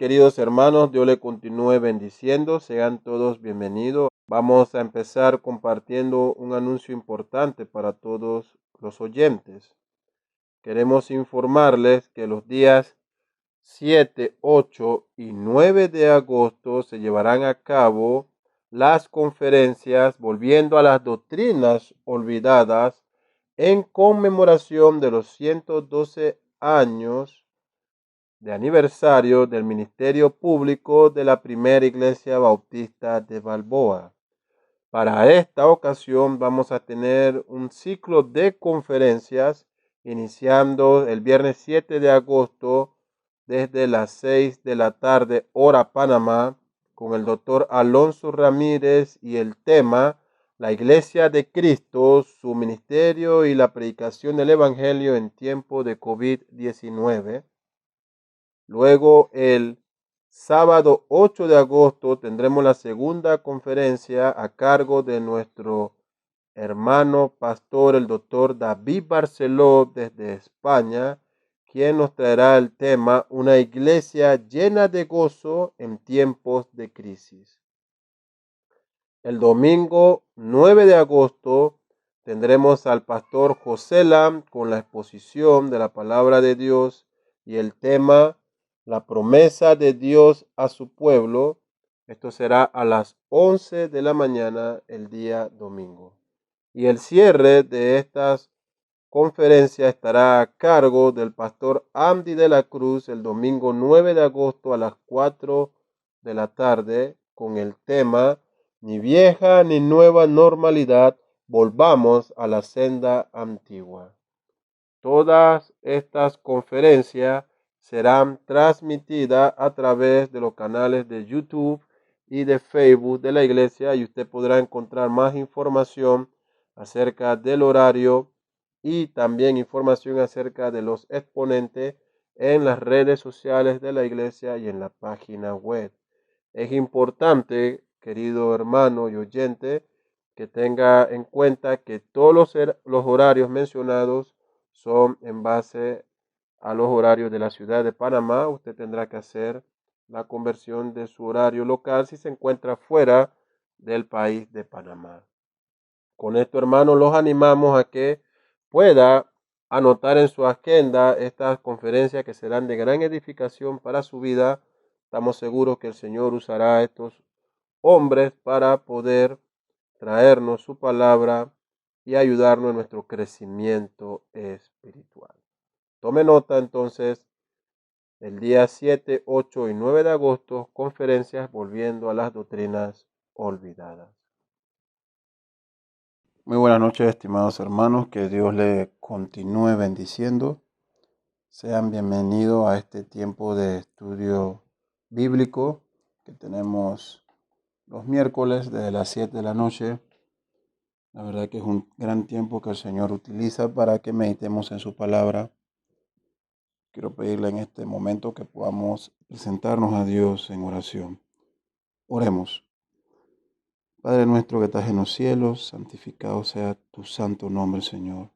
queridos hermanos, Dios le continúe bendiciendo, sean todos bienvenidos. Vamos a empezar compartiendo un anuncio importante para todos los oyentes. Queremos informarles que los días 7, 8 y 9 de agosto se llevarán a cabo las conferencias Volviendo a las Doctrinas Olvidadas en conmemoración de los 112 años de aniversario del ministerio público de la primera iglesia bautista de Balboa. Para esta ocasión vamos a tener un ciclo de conferencias iniciando el viernes 7 de agosto desde las 6 de la tarde hora Panamá con el doctor Alonso Ramírez y el tema La Iglesia de Cristo, su ministerio y la predicación del Evangelio en tiempo de COVID-19. Luego, el sábado 8 de agosto tendremos la segunda conferencia a cargo de nuestro hermano pastor, el doctor David Barceló, desde España, quien nos traerá el tema Una iglesia llena de gozo en tiempos de crisis. El domingo 9 de agosto tendremos al pastor José Lam con la exposición de la palabra de Dios y el tema La promesa de Dios a su pueblo. Esto será a las 11 de la mañana el día domingo. Y el cierre de estas conferencias estará a cargo del pastor Andy de la Cruz el domingo 9 de agosto a las 4 de la tarde con el tema Ni vieja ni nueva normalidad, volvamos a la senda antigua. Todas estas conferencias serán transmitidas a través de los canales de YouTube y de Facebook de la iglesia y usted podrá encontrar más información acerca del horario y también información acerca de los exponentes en las redes sociales de la iglesia y en la página web. Es importante, querido hermano y oyente, que tenga en cuenta que todos los horarios mencionados son en base a los horarios de la ciudad de Panamá. Usted tendrá que hacer la conversión de su horario local si se encuentra fuera del país de Panamá. Con esto, hermanos, los animamos a que pueda anotar en su agenda estas conferencias que serán de gran edificación para su vida. Estamos seguros que el Señor usará a estos hombres para poder traernos su palabra y ayudarnos en nuestro crecimiento espiritual. Tome nota entonces, el día 7, 8 y 9 de agosto, conferencias volviendo a las doctrinas olvidadas. Muy buenas noches, estimados hermanos, que Dios le continúe bendiciendo. Sean bienvenidos a este tiempo de estudio bíblico que tenemos los miércoles desde las 7 de la noche. La verdad que es un gran tiempo que el Señor utiliza para que meditemos en su palabra. Quiero pedirle en este momento que podamos presentarnos a Dios en oración. Oremos. Padre nuestro que estás en los cielos, santificado sea tu santo nombre, Señor.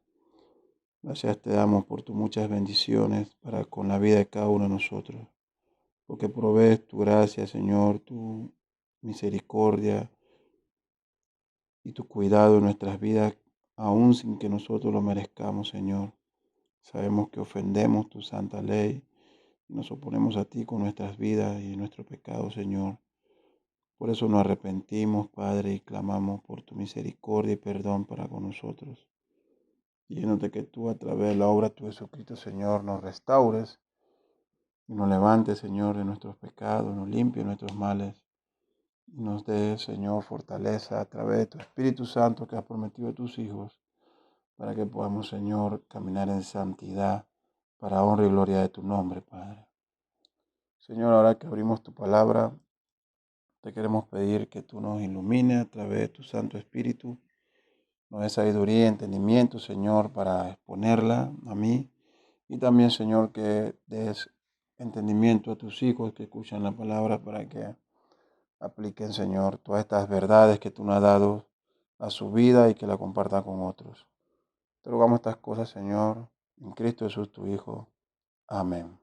Gracias te damos por tus muchas bendiciones para con la vida de cada uno de nosotros. Porque provees tu gracia, Señor, tu misericordia y tu cuidado en nuestras vidas, aun sin que nosotros lo merezcamos, Señor. Sabemos que ofendemos tu santa ley y nos oponemos a ti con nuestras vidas y nuestro pecado, Señor. Por eso nos arrepentimos, Padre, y clamamos por tu misericordia y perdón para con nosotros. Pidiéndote que tú a través de la obra de tu Jesucristo, Señor, nos restaures y nos levantes, Señor, de nuestros pecados, nos limpie nuestros males y nos dé, Señor, fortaleza a través de tu Espíritu Santo que has prometido a tus hijos para que podamos, Señor, caminar en santidad para honra y gloria de tu nombre, Padre. Señor, ahora que abrimos tu palabra, te queremos pedir que tú nos ilumines a través de tu Santo Espíritu, nos dé sabiduría y entendimiento, Señor, para exponerla a mí y también, Señor, que des entendimiento a tus hijos que escuchan la palabra para que apliquen, Señor, todas estas verdades que tú nos has dado a su vida y que la compartan con otros. Te rogamos estas cosas, Señor, en Cristo Jesús, tu Hijo. Amén.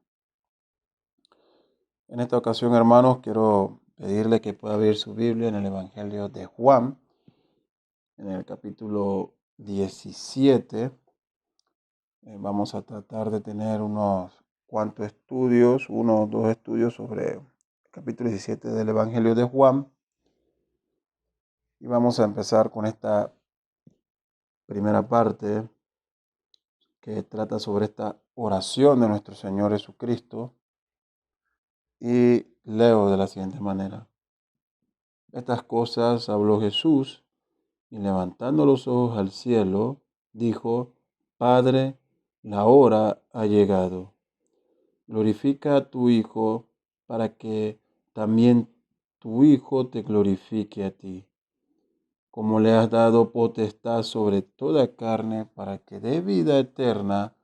En esta ocasión, hermanos, quiero pedirle que pueda abrir su Biblia en el Evangelio de Juan, en el capítulo 17. Vamos a tratar de tener unos cuantos estudios, unos 2 estudios sobre el capítulo 17 del Evangelio de Juan. Y vamos a empezar con esta primera parte que trata sobre esta oración de nuestro Señor Jesucristo. Y leo de la siguiente manera. Estas cosas habló Jesús y levantando los ojos al cielo, dijo: Padre, la hora ha llegado. Glorifica a tu Hijo, para que también tu Hijo te glorifique a ti, como le has dado potestad sobre toda carne, para que dé vida eterna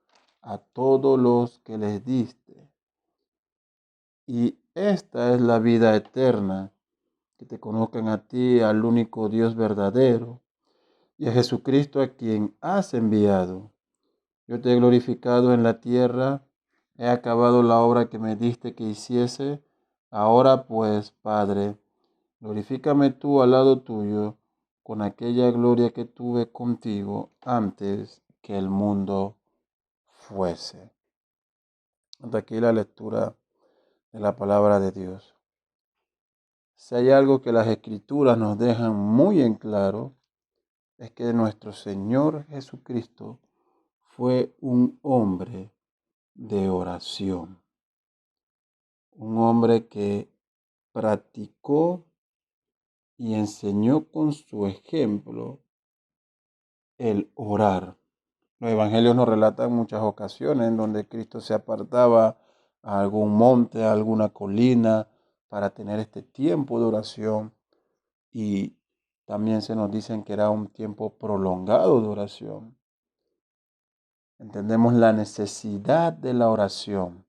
a todos los que les diste. Y esta es la vida eterna, que te conozcan a ti, al único Dios verdadero, y a Jesucristo a quien has enviado. Yo te he glorificado en la tierra, he acabado la obra que me diste que hiciese. Ahora pues, Padre, glorifícame tú al lado tuyo, con aquella gloria que tuve contigo antes que el mundo fuese. Hasta aquí la lectura de la palabra de Dios. Si hay algo que las Escrituras nos dejan muy en claro, es que nuestro Señor Jesucristo fue un hombre de oración, un hombre que practicó y enseñó con su ejemplo el orar. Los evangelios nos relatan muchas ocasiones en donde Cristo se apartaba a algún monte, a alguna colina, para tener este tiempo de oración, y también se nos dicen que era un tiempo prolongado de oración. Entendemos la necesidad de la oración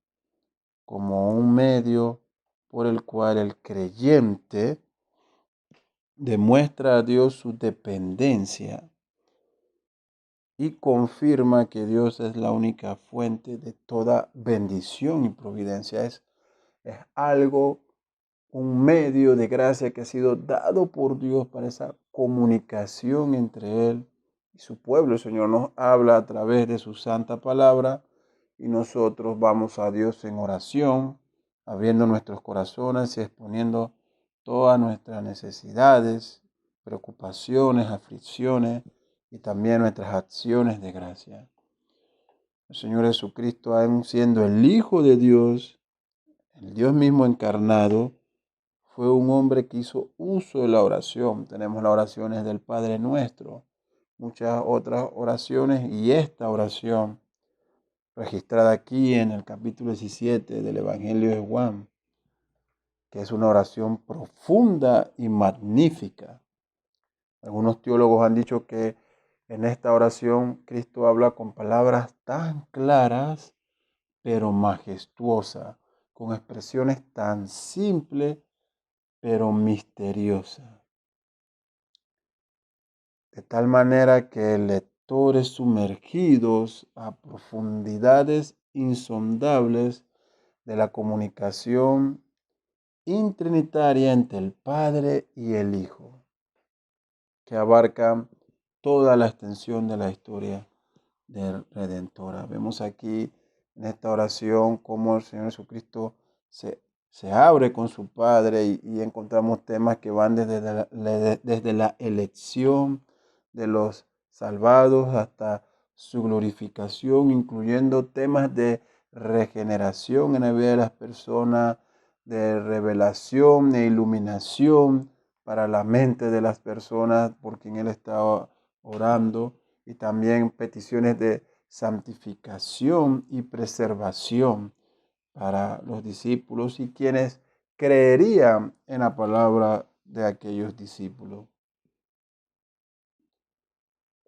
como un medio por el cual el creyente demuestra a Dios su dependencia y confirma que Dios es la única fuente de toda bendición y providencia. Es algo, un medio de gracia que ha sido dado por Dios para esa comunicación entre Él y su pueblo. El Señor nos habla a través de su santa palabra y nosotros vamos a Dios en oración, abriendo nuestros corazones y exponiendo todas nuestras necesidades, preocupaciones, aflicciones y también nuestras acciones de gracia. El Señor Jesucristo, aun siendo el Hijo de Dios, el Dios mismo encarnado, fue un hombre que hizo uso de la oración. Tenemos las oraciones del Padre Nuestro, muchas otras oraciones, y esta oración registrada aquí en el capítulo 17 del Evangelio de Juan, que es una oración profunda y magnífica. Algunos teólogos han dicho que en esta oración Cristo habla con palabras tan claras, pero majestuosas, con expresiones tan simples, pero misteriosas. De tal manera que lectores sumergidos a profundidades insondables de la comunicación intrinitaria entre el Padre y el Hijo, que abarca toda la extensión de la historia redentora. Vemos aquí en esta oración cómo el Señor Jesucristo se abre con su Padre, y encontramos temas que van desde la elección de los salvados hasta su glorificación, incluyendo temas de regeneración en la vida de las personas, de revelación e iluminación para la mente de las personas por quien Él estaba orando, y también peticiones de santificación y preservación para los discípulos y quienes creerían en la palabra de aquellos discípulos.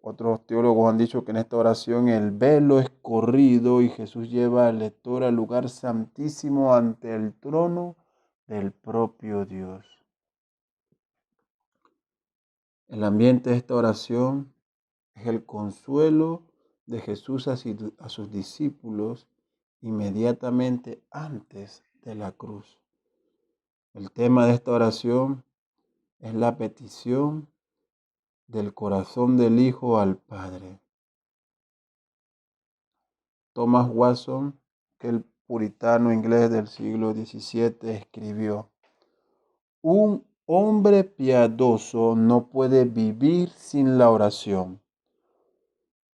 Otros teólogos han dicho que en esta oración el velo es corrido y Jesús lleva al lector al lugar santísimo ante el trono del propio Dios. El ambiente de esta oración es el consuelo de Jesús a sus discípulos inmediatamente antes de la cruz. El tema de esta oración es la petición del corazón del Hijo al Padre. Thomas Watson, que el puritano inglés del siglo XVII, escribió: un hombre piadoso no puede vivir sin la oración.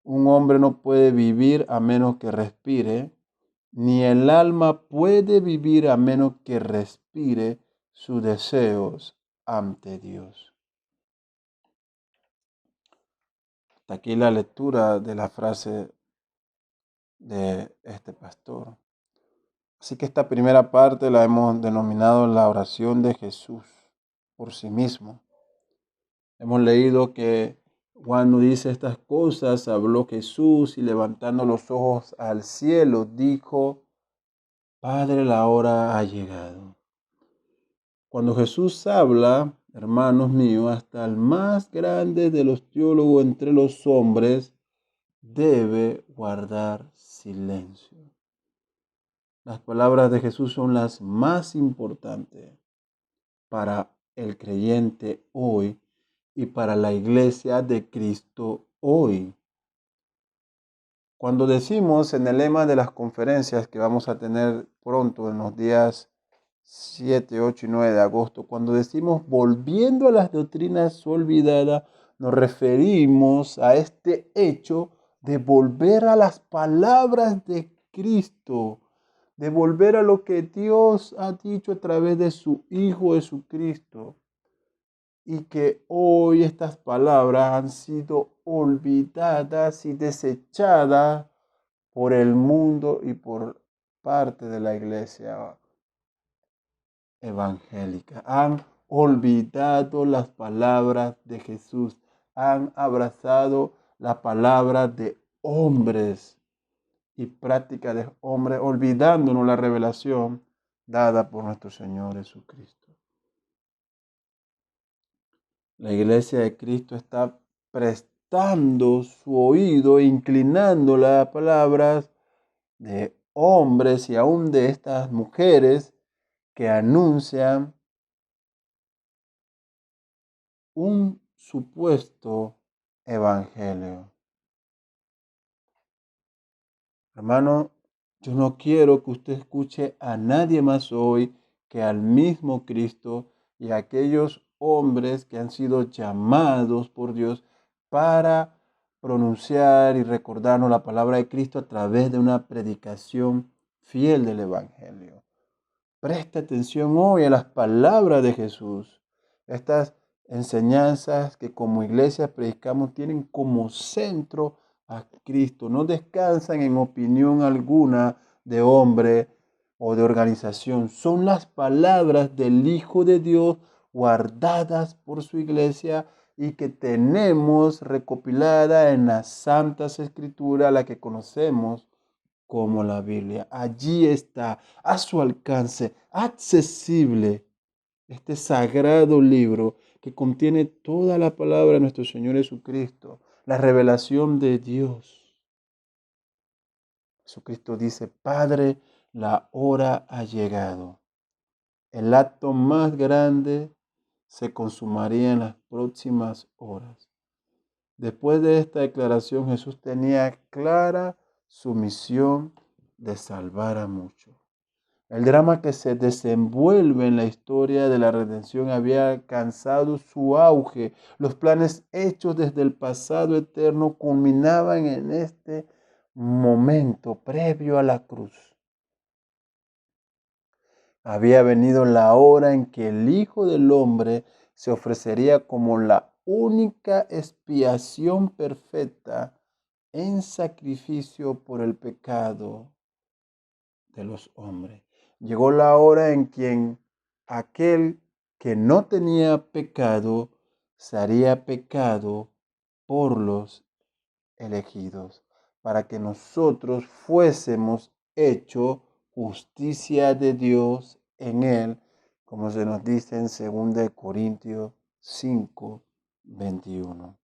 Un hombre no puede vivir a menos que respire, ni el alma puede vivir a menos que respire sus deseos ante Dios. Hasta aquí la lectura de la frase de este pastor. Así que esta primera parte la hemos denominado la oración de Jesús por sí mismo. Hemos leído que cuando dice estas cosas, habló Jesús y levantando los ojos al cielo, dijo: Padre, la hora ha llegado. Cuando Jesús habla, hermanos míos, hasta el más grande de los teólogos entre los hombres debe guardar silencio. Las palabras de Jesús son las más importantes para el creyente hoy y para la iglesia de Cristo hoy. Cuando decimos en el lema de las conferencias que vamos a tener pronto en los días 7, 8 y 9 de agosto, cuando decimos volviendo a las doctrinas olvidadas, nos referimos a este hecho de volver a las palabras de Cristo, de volver a lo que Dios ha dicho a través de su Hijo Jesucristo. Y que hoy estas palabras han sido olvidadas y desechadas por el mundo y por parte de la iglesia evangélica. Han olvidado las palabras de Jesús, han abrazado la palabra de hombres y práctica de hombres, olvidándonos la revelación dada por nuestro Señor Jesucristo. La iglesia de Cristo está prestando su oído, inclinando las palabras de hombres y aún de estas mujeres que anuncian un supuesto evangelio. Hermano, yo no quiero que usted escuche a nadie más hoy que al mismo Cristo y a aquellos hombres que han sido llamados por Dios para pronunciar y recordarnos la palabra de Cristo a través de una predicación fiel del Evangelio. Presta atención hoy a las palabras de Jesús. Estas enseñanzas que como iglesia predicamos tienen como centro a Cristo. No descansan en opinión alguna de hombre o de organización. Son las palabras del Hijo de Dios guardadas por su iglesia y que tenemos recopilada en las Santas Escrituras, la que conocemos como la Biblia. Allí está, a su alcance, accesible, este sagrado libro que contiene toda la palabra de nuestro Señor Jesucristo, la revelación de Dios. Jesucristo dice: Padre, la hora ha llegado. El acto más grande se consumaría en las próximas horas. Después de esta declaración, Jesús tenía clara su misión de salvar a muchos. El drama que se desenvuelve en la historia de la redención había alcanzado su auge. Los planes hechos desde el pasado eterno culminaban en este momento previo a la cruz. Había venido la hora en que el Hijo del Hombre se ofrecería como la única expiación perfecta en sacrificio por el pecado de los hombres. Llegó la hora en que aquel que no tenía pecado se haría pecado por los elegidos, para que nosotros fuésemos hecho justicia de Dios en él, como se nos dice en 2 Corintios 5:21.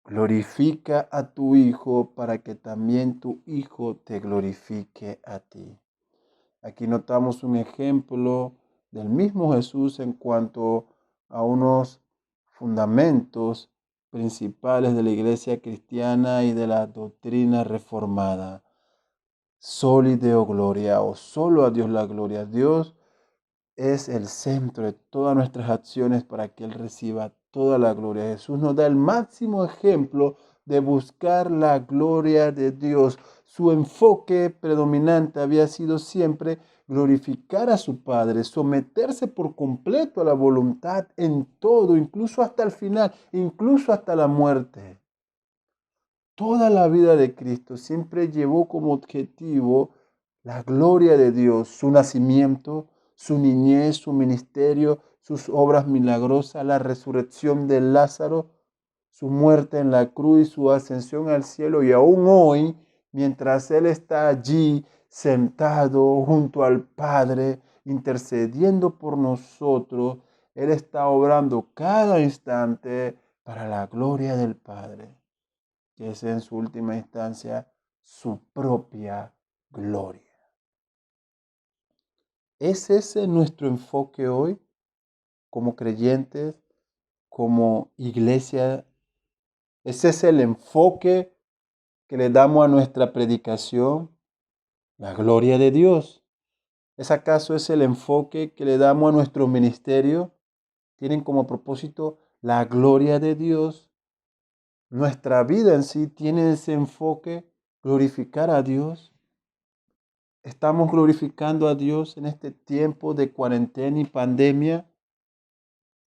Glorifica a tu Hijo para que también tu Hijo te glorifique a ti. Aquí notamos un ejemplo del mismo Jesús en cuanto a unos fundamentos principales de la iglesia cristiana y de la doctrina reformada. Soli Deo Gloria, o solo a Dios la gloria. Dios es el centro de todas nuestras acciones para que Él reciba toda la gloria. Jesús nos da el máximo ejemplo de buscar la gloria de Dios. Su enfoque predominante había sido siempre glorificar a su Padre, someterse por completo a la voluntad en todo, incluso hasta el final, incluso hasta la muerte. Toda la vida de Cristo siempre llevó como objetivo la gloria de Dios, su nacimiento, su niñez, su ministerio, sus obras milagrosas, la resurrección de Lázaro, su muerte en la cruz y su ascensión al cielo. Y aún hoy, mientras Él está allí sentado junto al Padre, intercediendo por nosotros, Él está obrando cada instante para la gloria del Padre, que es en su última instancia su propia gloria. ¿Es ese nuestro enfoque hoy como creyentes, como iglesia? ¿Ese es el enfoque que le damos a nuestra predicación? La gloria de Dios. ¿Es acaso ese el enfoque que le damos a nuestro ministerio? ¿Tienen como propósito la gloria de Dios? ¿Nuestra vida en sí tiene ese enfoque, glorificar a Dios? ¿Estamos glorificando a Dios en este tiempo de cuarentena y pandemia?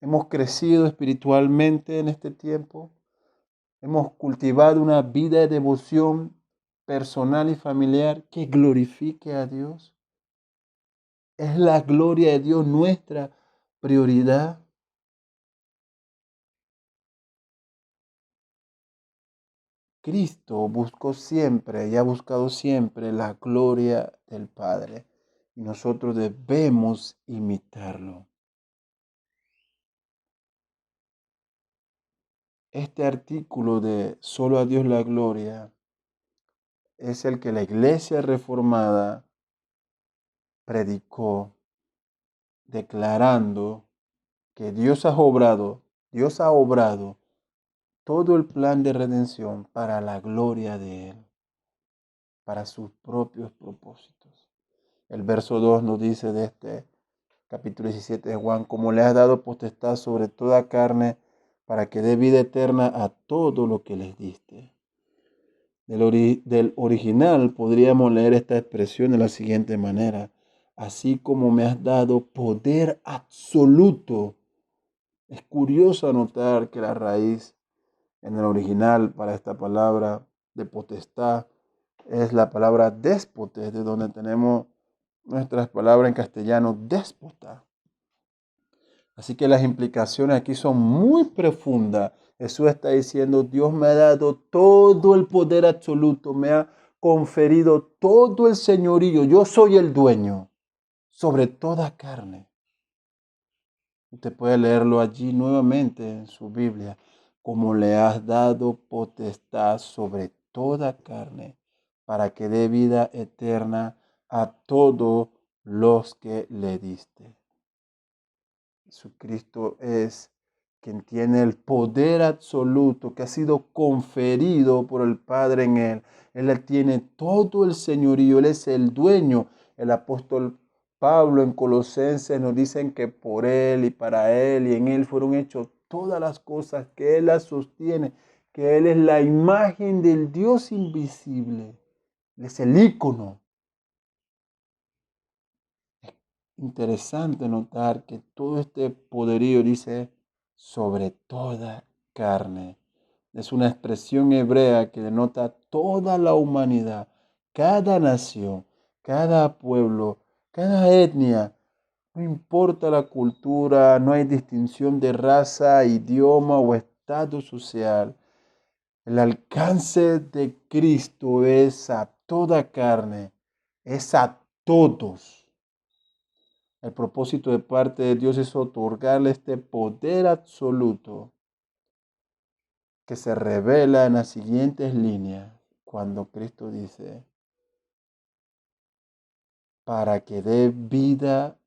¿Hemos crecido espiritualmente en este tiempo? ¿Hemos cultivado una vida de devoción personal y familiar que glorifique a Dios? ¿Es la gloria de Dios nuestra prioridad? Cristo buscó siempre y ha buscado siempre la gloria del Padre, y nosotros debemos imitarlo. Este artículo de solo a Dios la gloria es el que la iglesia reformada predicó, declarando que Dios ha obrado todo el plan de redención para la gloria de Él, para sus propios propósitos. El verso 2 nos dice de este capítulo 17 de Juan: como le has dado potestad sobre toda carne, para que dé vida eterna a todo lo que les diste. Del original podríamos leer esta expresión de la siguiente manera: así como me has dado poder absoluto. Es curioso notar que la raíz en el original para esta palabra de potestad es la palabra déspotes, de donde tenemos nuestras palabras en castellano déspota. Así que las implicaciones aquí son muy profundas. Jesús está diciendo: Dios me ha dado todo el poder absoluto, me ha conferido todo el señorío. Yo soy el dueño sobre toda carne. Usted puede leerlo allí nuevamente en su Biblia: como le has dado potestad sobre toda carne, para que dé vida eterna a todos los que le diste. Jesucristo es quien tiene el poder absoluto que ha sido conferido por el Padre en Él. Él tiene todo el señorío, Él es el dueño. El apóstol Pablo en Colosenses nos dicen que por Él y para Él y en Él fueron hechas todas las cosas, que Él las sostiene, que Él es la imagen del Dios invisible. Él es el ícono. Interesante notar que todo este poderío dice sobre toda carne. Es una expresión hebrea que denota toda la humanidad, cada nación, cada pueblo, cada etnia. No importa la cultura, no hay distinción de raza, idioma o estatus social. El alcance de Cristo es a toda carne, es a todos. El propósito de parte de Dios es otorgarle este poder absoluto que se revela en las siguientes líneas cuando Cristo dice: para que dé vida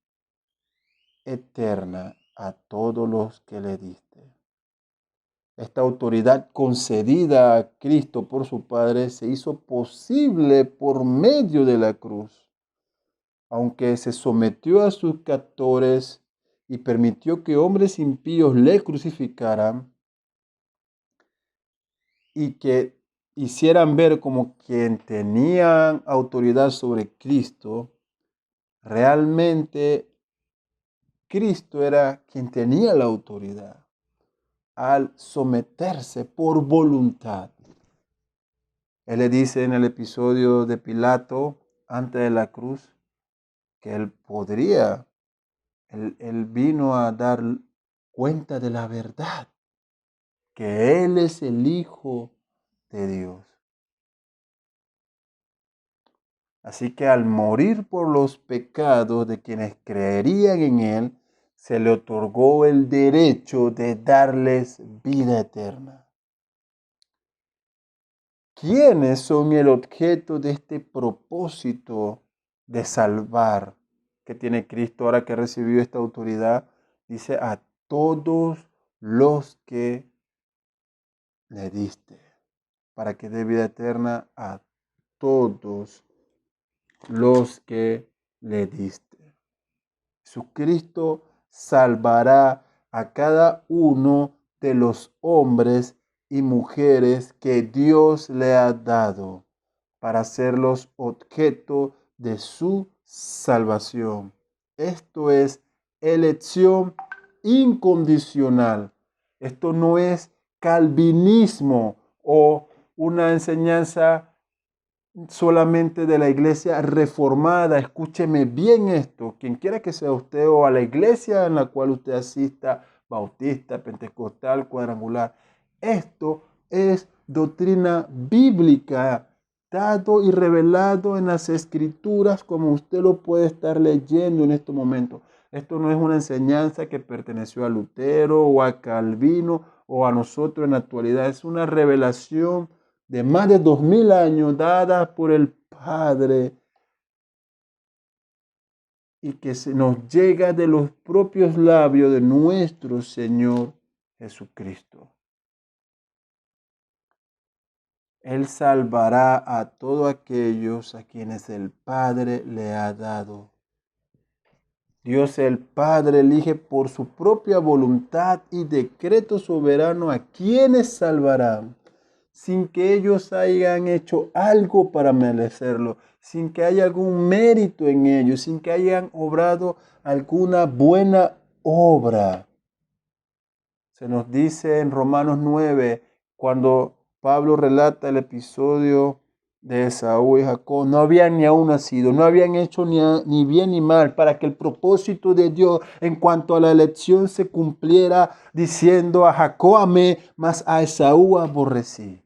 eterna a todos los que le diste. Esta autoridad concedida a Cristo por su Padre se hizo posible por medio de la cruz, aunque se sometió a sus captores y permitió que hombres impíos le crucificaran y que hicieran ver como quien tenían autoridad sobre Cristo. Realmente Cristo era quien tenía la autoridad al someterse por voluntad. Él le dice en el episodio de Pilato, antes de la cruz, que él podría, él vino a dar cuenta de la verdad, que él es el Hijo de Dios. Así que al morir por los pecados de quienes creerían en él, se le otorgó el derecho de darles vida eterna. ¿Quiénes son el objeto de este propósito de salvar que tiene Cristo ahora que recibió esta autoridad? Dice a todos los que le diste, para que dé vida eterna a todos los que le diste. Jesucristo salvará a cada uno de los hombres y mujeres que Dios le ha dado para hacerlos objeto de su salvación. Esto es elección incondicional. Esto no es calvinismo o una enseñanza solamente de la iglesia reformada. Escúcheme bien esto. Quien quiera que sea usted o a la iglesia en la cual usted asista, bautista, pentecostal, cuadrangular, esto es doctrina bíblica, dado y revelado en las escrituras como usted lo puede estar leyendo en estos momentos. Esto no es una enseñanza que perteneció a Lutero o a Calvino o a nosotros en la actualidad. Es una revelación de más de 2000 años dada por el Padre y que se nos llega de los propios labios de nuestro Señor Jesucristo. Él salvará a todos aquellos a quienes el Padre le ha dado. Dios el Padre elige por su propia voluntad y decreto soberano a quienes salvarán, sin que ellos hayan hecho algo para merecerlo, sin que haya algún mérito en ellos, sin que hayan obrado alguna buena obra. Se nos dice en Romanos 9, cuando Pablo relata el episodio de Esaú y Jacob, no habían ni aún nacido, no habían hecho ni bien ni mal, para que el propósito de Dios en cuanto a la elección se cumpliera, diciendo: a Jacob amé, mas a Esaú aborrecí.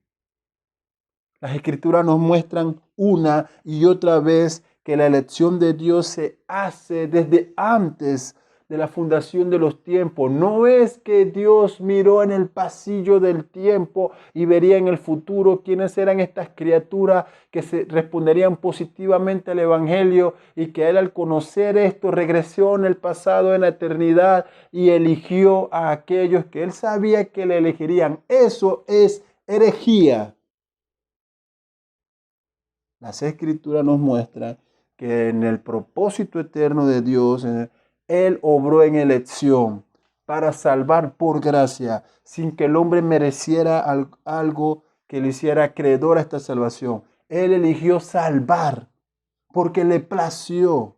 Las escrituras nos muestran una y otra vez que la elección de Dios se hace desde antes de la fundación de los tiempos. No es que Dios miró en el pasillo del tiempo y vería en el futuro quiénes eran estas criaturas que se responderían positivamente al Evangelio, y que Él, al conocer esto, regresó en el pasado, en la eternidad, y eligió a aquellos que Él sabía que le elegirían. Eso es herejía. Las escrituras nos muestran que en el propósito eterno de Dios, Él obró en elección para salvar por gracia, sin que el hombre mereciera algo que le hiciera acreedor a esta salvación. Él eligió salvar porque le plació.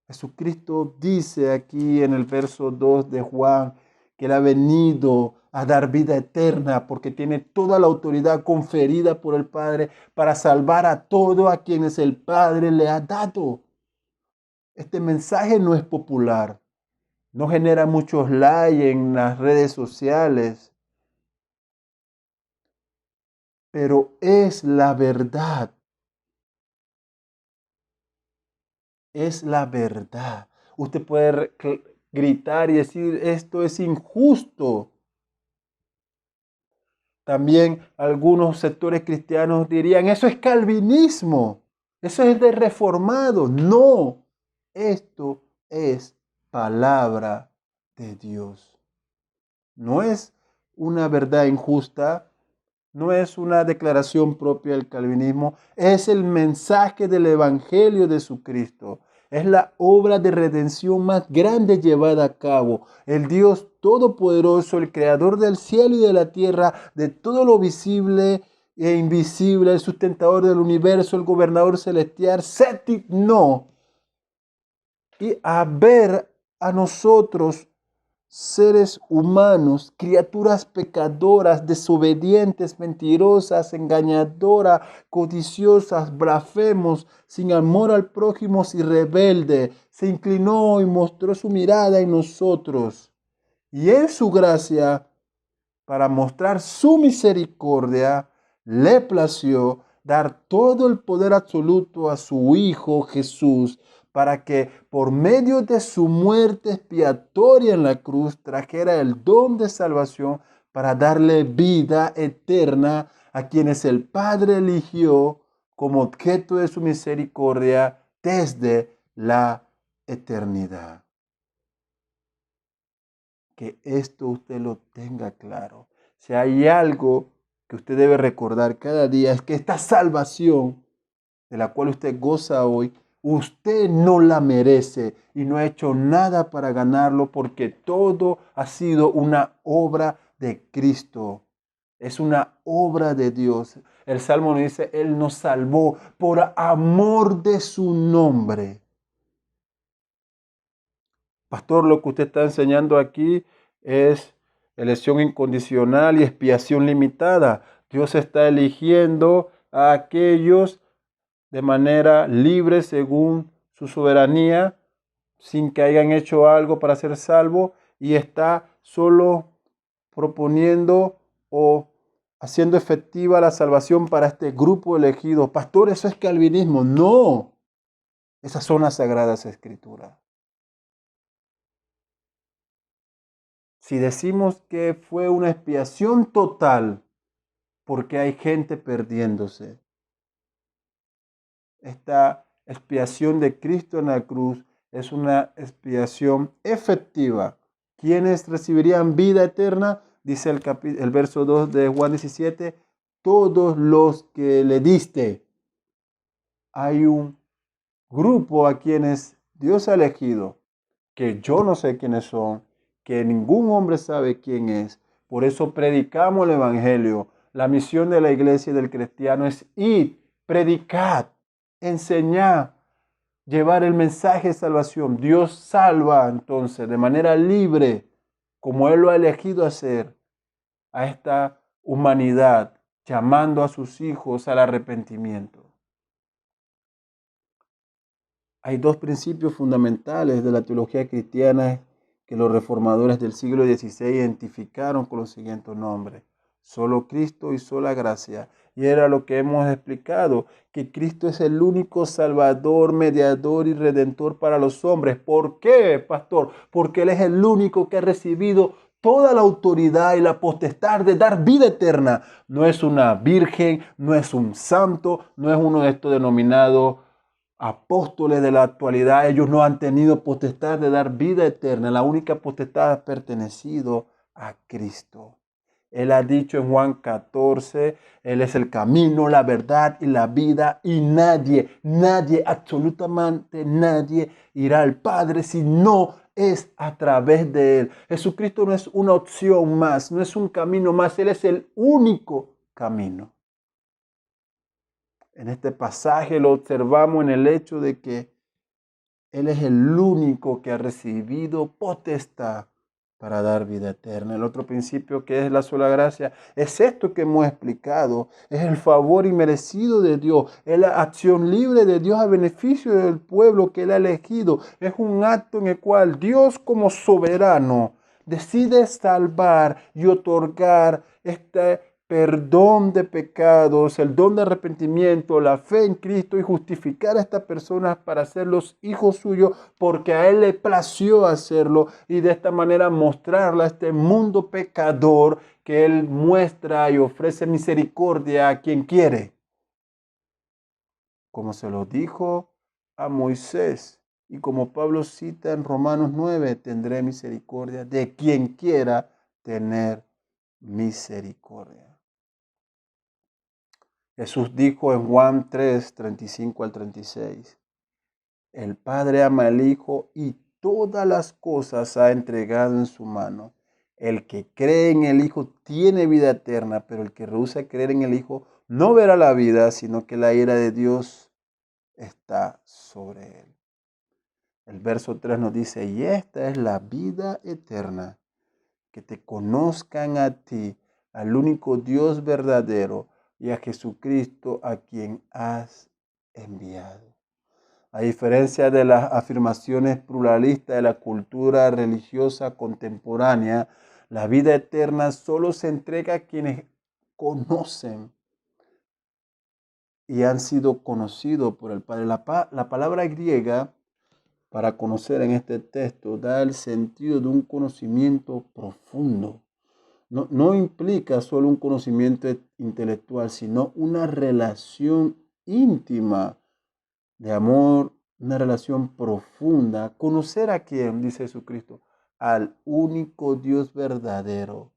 Jesucristo dice aquí en el verso 2 de Juan que Él ha venido a dar vida eterna porque tiene toda la autoridad conferida por el Padre para salvar a todos a quienes el Padre le ha dado. Este mensaje no es popular, no genera muchos likes en las redes sociales, pero es la verdad. Es la verdad. Usted puede gritar y decir: esto es injusto. También algunos sectores cristianos dirían: eso es calvinismo. Eso es de reformado. No, esto es palabra de Dios. No es una verdad injusta, no es una declaración propia del calvinismo, es el mensaje del Evangelio de Jesucristo. Es la obra de redención más grande llevada a cabo. El Dios Todopoderoso, el Creador del cielo y de la tierra, de todo lo visible e invisible, el sustentador del universo, el gobernador celestial, se dignó y a ver a nosotros, seres humanos, criaturas pecadoras, desobedientes, mentirosas, engañadoras, codiciosas, blasfemos, sin amor al prójimo y rebelde, se inclinó y mostró su mirada en nosotros. Y en su gracia, para mostrar su misericordia, le plació dar todo el poder absoluto a su Hijo Jesús, para que por medio de su muerte expiatoria en la cruz trajera el don de salvación para darle vida eterna a quienes el Padre eligió como objeto de su misericordia desde la eternidad. Que esto usted lo tenga claro. Si hay algo que usted debe recordar cada día, es que esta salvación de la cual usted goza hoy, usted no la merece y no ha hecho nada para ganarlo, porque todo ha sido una obra de Cristo. Es una obra de Dios. El Salmo nos dice, Él nos salvó por amor de su nombre. Pastor, lo que usted está enseñando aquí es elección incondicional y expiación limitada. Dios está eligiendo a aquellos de manera libre según su soberanía, sin que hayan hecho algo para ser salvo, y está solo proponiendo o haciendo efectiva la salvación para este grupo elegido. Pastor, eso es calvinismo. No, esas son las sagradas escrituras. Si decimos que fue una expiación total, porque hay gente perdiéndose, esta expiación de Cristo en la cruz es una expiación efectiva. ¿Quiénes recibirían vida eterna? Dice el verso 2 de Juan 17, todos los que le diste. Hay un grupo a quienes Dios ha elegido, que yo no sé quiénes son, que ningún hombre sabe quién es. Por eso predicamos el Evangelio. La misión de la iglesia y del cristiano es ir, predicar, enseñar, llevar el mensaje de salvación. Dios salva entonces de manera libre, como Él lo ha elegido hacer, a esta humanidad, llamando a sus hijos al arrepentimiento. Hay dos principios fundamentales de la teología cristiana que los reformadores del siglo XVI identificaron con los siguientes nombres: solo Cristo y sola gracia. Y era lo que hemos explicado, que Cristo es el único Salvador, mediador y redentor para los hombres. ¿Por qué, pastor? Porque Él es el único que ha recibido toda la autoridad y la potestad de dar vida eterna. No es una virgen, no es un santo, no es uno de estos denominados apóstoles de la actualidad. Ellos no han tenido potestad de dar vida eterna. La única potestad ha pertenecido a Cristo. Él ha dicho en Juan 14, Él es el camino, la verdad y la vida, y nadie, absolutamente nadie irá al Padre si no es a través de Él. Jesucristo no es una opción más, no es un camino más, Él es el único camino. En este pasaje lo observamos en el hecho de que Él es el único que ha recibido potestad para dar vida eterna. El otro principio, que es la sola gracia, es esto que hemos explicado. Es el favor inmerecido de Dios. Es la acción libre de Dios a beneficio del pueblo que Él ha elegido. Es un acto en el cual Dios, como soberano, decide salvar y otorgar este perdón de pecados, el don de arrepentimiento, la fe en Cristo, y justificar a estas personas para ser los hijos suyos, porque a Él le plació hacerlo, y de esta manera mostrarle a este mundo pecador que Él muestra y ofrece misericordia a quien quiere. como se lo dijo a Moisés. Y como Pablo cita en Romanos 9, tendré misericordia de quien quiera tener misericordia. Jesús dijo en Juan 3, 35 al 36, el Padre ama al Hijo y todas las cosas ha entregado en su mano. El que cree en el Hijo tiene vida eterna, pero el que rehúsa creer en el Hijo no verá la vida, sino que la ira de Dios está sobre él. El verso 3 nos dice, y esta es la vida eterna, que te conozcan a ti, al único Dios verdadero, y a Jesucristo a quien has enviado. A diferencia de las afirmaciones pluralistas de la cultura religiosa contemporánea, la vida eterna solo se entrega a quienes conocen y han sido conocidos por el Padre. La palabra griega para conocer en este texto da el sentido de un conocimiento profundo. No implica solo un conocimiento intelectual, sino una relación íntima de amor, una relación profunda. ¿Conocer a quién? Dice Jesucristo, al único Dios verdadero.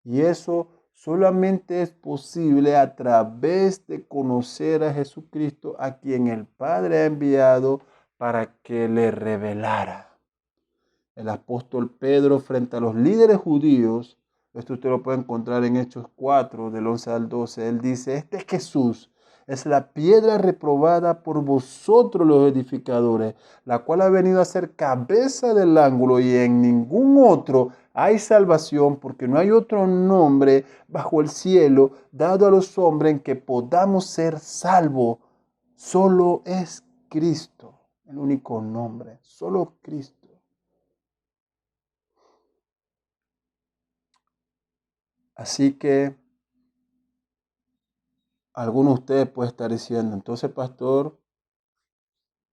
Y eso solamente es posible a través de conocer a Jesucristo, a quien el Padre ha enviado para que le revelara. El apóstol Pedro frente a los líderes judíos, esto usted lo puede encontrar en Hechos 4, del 11 al 12, él dice, este Jesús es la piedra reprobada por vosotros los edificadores, la cual ha venido a ser cabeza del ángulo y en ningún otro hay salvación, porque no hay otro nombre bajo el cielo dado a los hombres en que podamos ser salvos. Solo es Cristo, el único nombre, solo Cristo. Así que alguno de ustedes puede estar diciendo, entonces, pastor,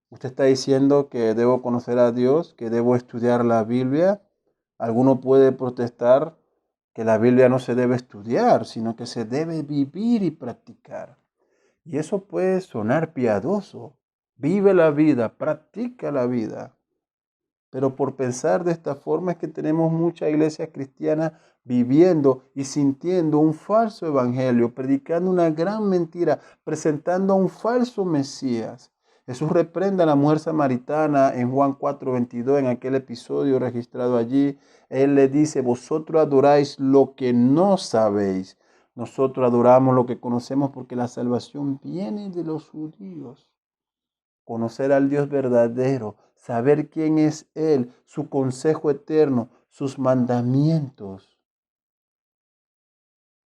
usted está diciendo que debo conocer a Dios, que debo estudiar la Biblia. Alguno puede protestar que la Biblia no se debe estudiar, sino que se debe vivir y practicar. Y eso puede sonar piadoso. Vive la vida, practica la vida. Pero por pensar de esta forma es que tenemos muchas iglesias cristianas viviendo y sintiendo un falso evangelio, predicando una gran mentira, presentando a un falso Mesías. Jesús reprende a la mujer samaritana en Juan 4:22, en aquel episodio registrado allí. Él le dice, vosotros adoráis lo que no sabéis. Nosotros adoramos lo que conocemos porque la salvación viene de los judíos. Conocer al Dios verdadero, saber quién es Él, su consejo eterno, sus mandamientos.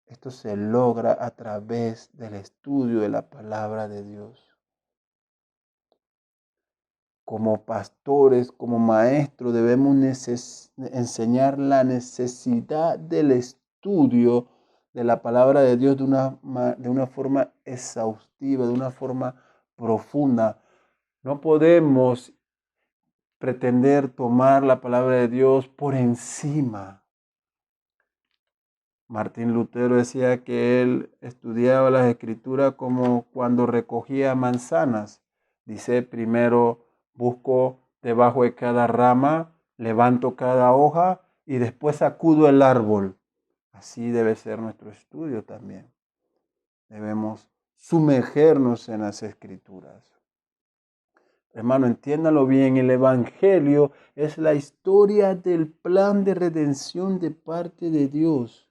Esto se logra a través del estudio de la palabra de Dios. Como pastores, como maestros, debemos enseñar la necesidad del estudio de la palabra de Dios de una forma exhaustiva, de una forma profunda. No podemos pretender tomar la palabra de Dios por encima. Martín Lutero decía que él estudiaba las escrituras como cuando recogía manzanas. Dice, primero busco debajo de cada rama, levanto cada hoja y después sacudo el árbol. Así debe ser nuestro estudio también. Debemos sumergernos en las escrituras. Hermano, entiéndalo bien, el Evangelio es la historia del plan de redención de parte de Dios.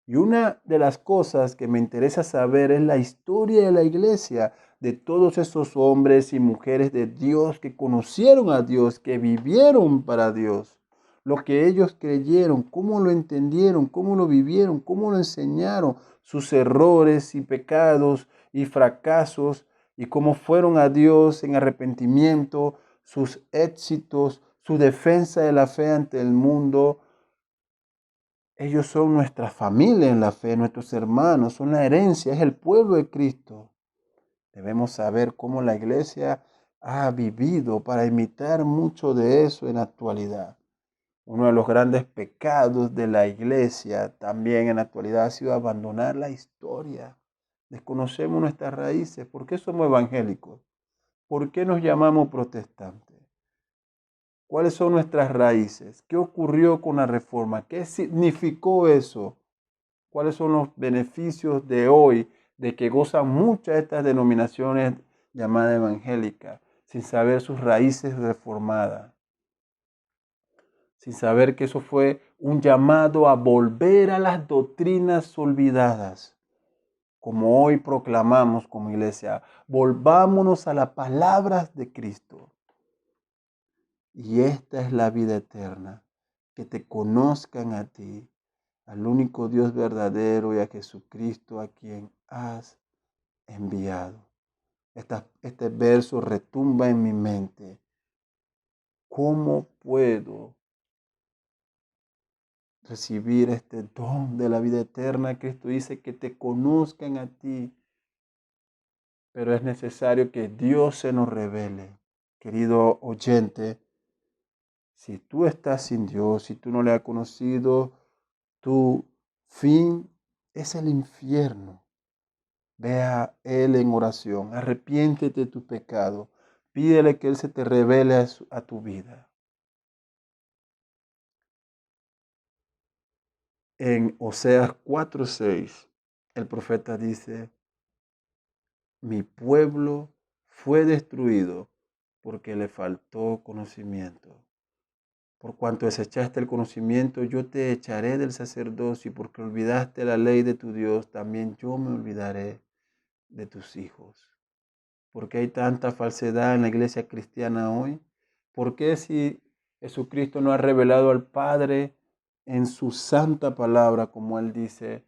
Y una de las cosas que me interesa saber es la historia de la iglesia, de todos esos hombres y mujeres de Dios que conocieron a Dios, que vivieron para Dios. Lo que ellos creyeron, cómo lo entendieron, cómo lo vivieron, cómo lo enseñaron, sus errores y pecados y fracasos y cómo fueron a Dios en arrepentimiento, sus éxitos, su defensa de la fe ante el mundo. Ellos son nuestra familia en la fe, nuestros hermanos, son la herencia, es el pueblo de Cristo. Debemos saber cómo la iglesia ha vivido para imitar mucho de eso en la actualidad. Uno de los grandes pecados de la iglesia también en la actualidad ha sido abandonar la historia, Desconocemos nuestras raíces. ¿Por qué somos evangélicos? ¿Por qué nos llamamos protestantes? ¿Cuáles son nuestras raíces? ¿Qué ocurrió con la reforma? ¿Qué significó eso? ¿Cuáles son los beneficios de hoy de que gozan muchas de estas denominaciones llamadas evangélicas, sin saber sus raíces reformadas? Sin saber que eso fue un llamado a volver a las doctrinas olvidadas, como hoy proclamamos como iglesia. Volvámonos a las palabras de Cristo. Y esta es la vida eterna, que te conozcan a ti, al único Dios verdadero y a Jesucristo a quien has enviado. Este verso retumba en mi mente. ¿Cómo puedo recibir este don de la vida eterna? Cristo dice que te conozcan a ti, pero es necesario que Dios se nos revele. Querido oyente, si tú estás sin Dios, si tú no le has conocido, tu fin es el infierno. Ve a Él en oración, arrepiéntete de tu pecado, pídele que Él se te revele a tu vida. En Oseas 4:6, el profeta dice: mi pueblo fue destruido porque le faltó conocimiento. Por cuanto desechaste el conocimiento, yo te echaré del sacerdocio, y porque olvidaste la ley de tu Dios, también yo me olvidaré de tus hijos. ¿Por qué hay tanta falsedad en la iglesia cristiana hoy? ¿Por qué si Jesucristo no ha revelado al Padre en su santa palabra, como Él dice,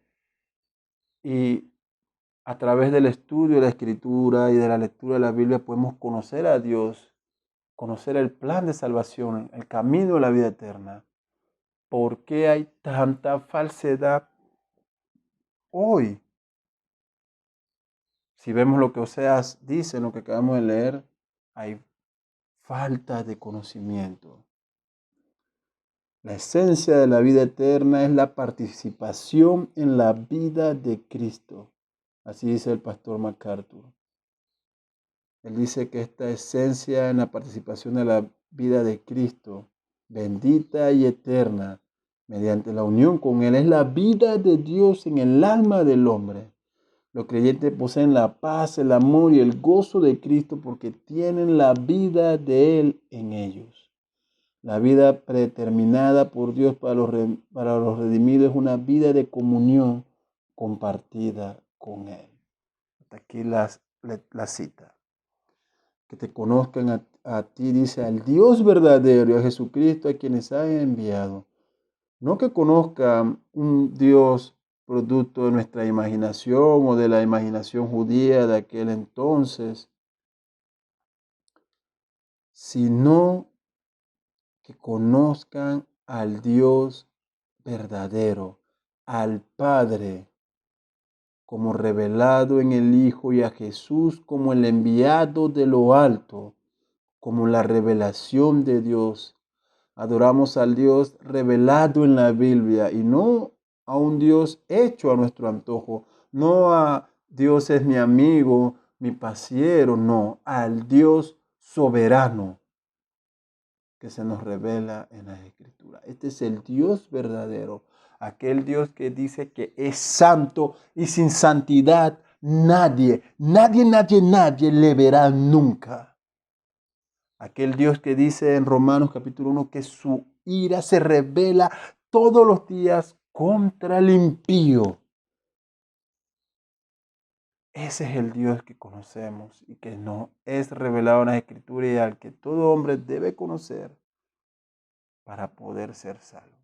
y a través del estudio de la Escritura y de la lectura de la Biblia podemos conocer a Dios, conocer el plan de salvación, el camino de la vida eterna? ¿Por qué hay tanta falsedad hoy? Si vemos lo que Oseas dice, lo que acabamos de leer, hay falta de conocimiento. La esencia de la vida eterna es la participación en la vida de Cristo. Así dice el pastor MacArthur. Él dice que esta esencia en la participación de la vida de Cristo, bendita y eterna, mediante la unión con Él, es la vida de Dios en el alma del hombre. Los creyentes poseen la paz, el amor y el gozo de Cristo porque tienen la vida de Él en ellos. La vida predeterminada por Dios para los redimidos es una vida de comunión compartida con Él. Hasta aquí la cita. Que te conozcan a ti, dice, al Dios verdadero y a Jesucristo a quienes ha enviado. No que conozcan un Dios producto de nuestra imaginación o de la imaginación judía de aquel entonces, sino que conozcan al Dios verdadero, al Padre como revelado en el Hijo y a Jesús como el enviado de lo alto, como la revelación de Dios. Adoramos al Dios revelado en la Biblia y no a un Dios hecho a nuestro antojo, no a Dios es mi amigo, mi pasiero, no, al Dios soberano que se nos revela en la Escritura. Este es el Dios verdadero, aquel Dios que dice que es santo y sin santidad nadie le verá nunca. Aquel Dios que dice en Romanos capítulo 1 que su ira se revela todos los días contra el impío. Ese es el Dios que conocemos y que no es revelado en la Escritura y al que todo hombre debe conocer para poder ser salvo.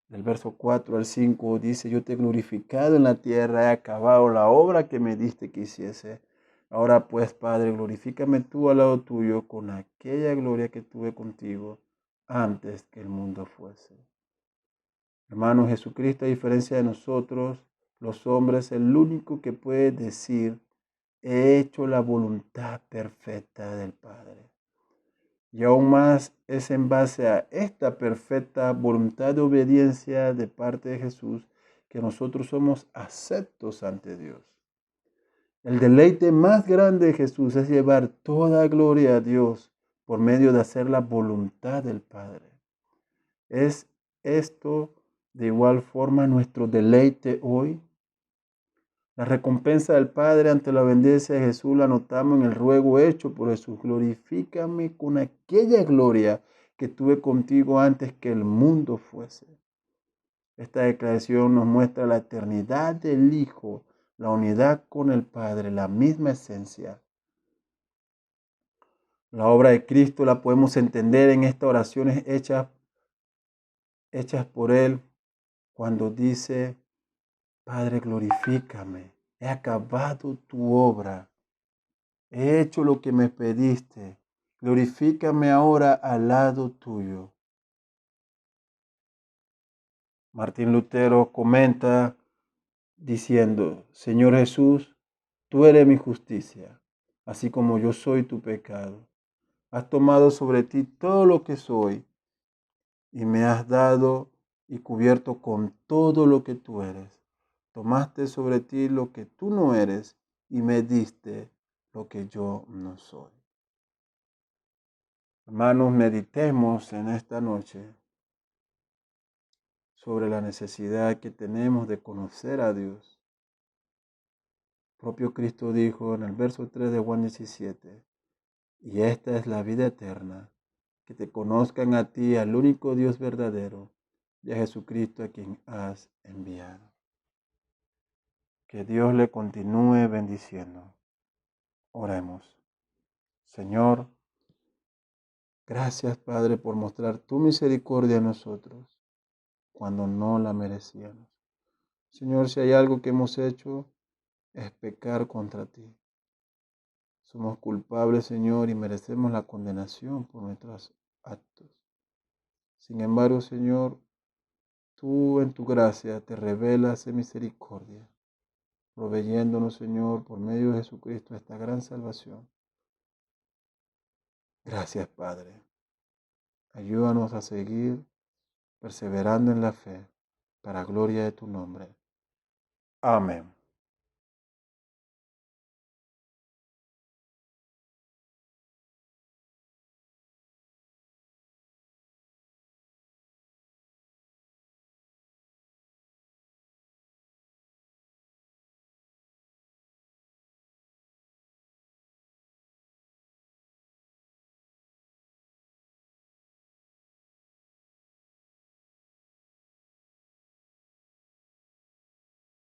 Del verso 4 al 5 dice: yo te he glorificado en la tierra, he acabado la obra que me diste que hiciese. Ahora pues, Padre, glorifícame tú al lado tuyo con aquella gloria que tuve contigo antes que el mundo fuese. Hermano, Jesucristo, a diferencia de nosotros, los hombres, el único que puede decir: he hecho la voluntad perfecta del Padre. Y aún más es en base a esta perfecta voluntad de obediencia de parte de Jesús que nosotros somos aceptos ante Dios. El deleite más grande de Jesús es llevar toda gloria a Dios por medio de hacer la voluntad del Padre. ¿Es esto de igual forma nuestro deleite hoy? La recompensa del Padre ante la obediencia de Jesús la notamos en el ruego hecho por Jesús. Glorifícame con aquella gloria que tuve contigo antes que el mundo fuese. Esta declaración nos muestra la eternidad del Hijo, la unidad con el Padre, la misma esencia. La obra de Cristo la podemos entender en estas oraciones hechas por Él cuando dice: Padre, glorifícame, he acabado tu obra, he hecho lo que me pediste, glorifícame ahora al lado tuyo. Martín Lutero comenta diciendo: Señor Jesús, tú eres mi justicia, así como yo soy tu pecado. Has tomado sobre ti todo lo que soy y me has dado y cubierto con todo lo que tú eres. Tomaste sobre ti lo que tú no eres y me diste lo que yo no soy. Hermanos, meditemos en esta noche sobre la necesidad que tenemos de conocer a Dios. El propio Cristo dijo en el verso 3 de Juan 17, y esta es la vida eterna, que te conozcan a ti, al único Dios verdadero, y a Jesucristo a quien has enviado. Que Dios le continúe bendiciendo. Oremos. Señor, gracias Padre por mostrar tu misericordia a nosotros cuando no la merecíamos. Señor, si hay algo que hemos hecho es pecar contra ti. Somos culpables, Señor, y merecemos la condenación por nuestros actos. Sin embargo, Señor, tú en tu gracia te revelas en misericordia, proveyéndonos, Señor, por medio de Jesucristo, esta gran salvación. Gracias, Padre. Ayúdanos a seguir perseverando en la fe, para gloria de tu nombre. Amén.